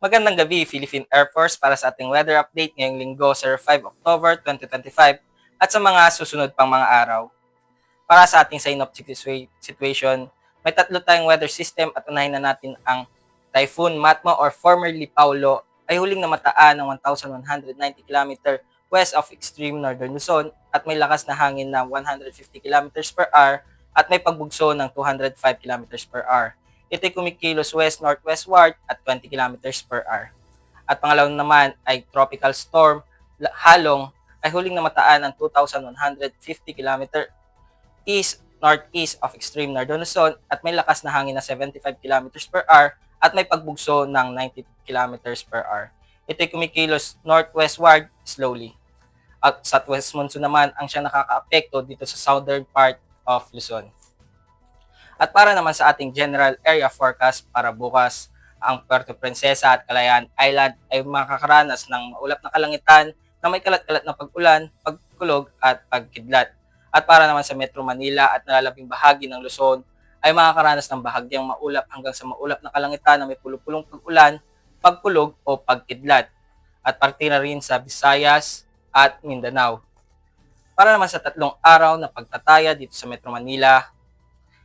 Magandang gabi, Philippine Air Force, para sa ating weather update ngayong linggo, 5 October 2025 at sa mga susunod pang mga araw. Para sa ating synoptic situation, may tatlo tayong weather system at unahin na natin ang Typhoon Matmo or formerly Paulo ay huling namataan ng 1,190 km west of extreme northern Luzon at may lakas na hangin na 150 km per hour at may pagbugso ng 205 km per hour. Ito'y kumikilos west-northwestward at 20 km per hour. At pangalawa naman ay tropical storm Halong ay huling namataan ng 2,150 km east-northeast of extreme northern Luzon at may lakas na hangin na 75 km per hour at may pagbugso ng 90 km per hour. Ito'y kumikilos northwestward slowly. At southwest monsoon naman ang siyang nakakaapekto dito sa southern part of Luzon. At para naman sa ating general area forecast para bukas, ang Puerto Princesa at Calayan Island ay makakaranas ng maulap na kalangitan na may kalat-kalat na pag-ulan, pagkulog at pagkidlat. At para naman sa Metro Manila at nalalabing bahagi ng Luzon ay makakaranas ng bahagyang maulap hanggang sa maulap na kalangitan na may pulupulong pag-ulan, pagkulog o pagkidlat. At parte na rin sa Visayas at Mindanao. Para naman sa tatlong araw na pagtataya dito sa Metro Manila,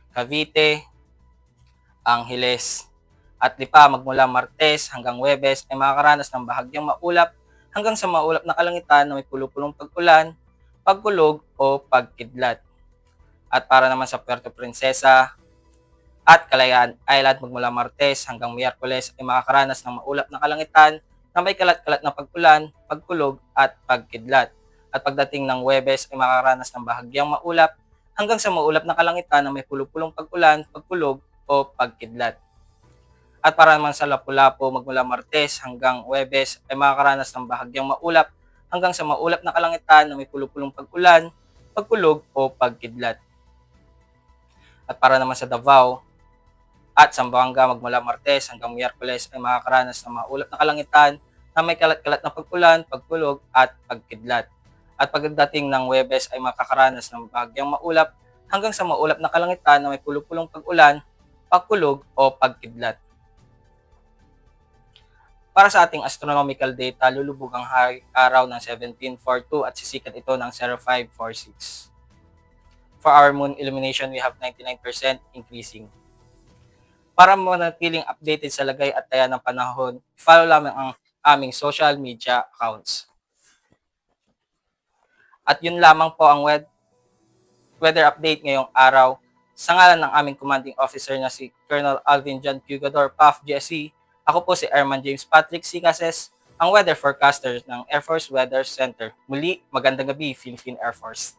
Cavite, Angeles at Lipa magmula Martes hanggang Huwebes ay makakaranas ng bahagyang maulap hanggang sa maulap na kalangitan na may pulupulong pag-ulan, pagkulog o pagkidlat. At para naman sa Puerto Princesa at Calayan Island magmula Martes hanggang Miyerkules ay makakaranas ng maulap na kalangitan na may kalat-kalat na pag-ulan, pagkulog at pagkidlat. At pagdating ng Huwebes ay makakaranas ng bahagyang maulap hanggang sa maulap na kalangitan na may pulupulong pag-ulan, pagkulog o pagkidlat. At para naman sa Lapu-Lapu, magmula Martes hanggang Huwebes ay makakaranas ng bahagyang maulap hanggang sa maulap na kalangitan na may pulupulong pag-ulan, pagkulog o pagkidlat. At para naman sa Davao at Zamboanga, magmula Martes hanggang Miyerkules ay makakaranas ng maulap na kalangitan na may kalat-kalat na pag-ulan, pagkulog at pagkidlat. At pagdating ng Huwebes ay makakaranas ng bahagyang maulap hanggang sa maulap na kalangitan na may pulupulong pag-ulan, pagkulog o pagkidlat. Para sa ating astronomical data, lulubog ang araw ng 1742 at sisikat ito ng 0546. For our moon illumination, we have 99% increasing. Para manatiling updated sa lagay at taya ng panahon, follow lamang ang aming social media accounts. At yun lamang po ang weather update ngayong araw. Sa ngalan ng aming commanding officer na si Colonel Alvin John Pugador, PAF GSC, ako po si Airman James Patrick Sicases, ang weather forecaster ng Air Force Weather Center. Muli, magandang gabi, Philippine Air Force.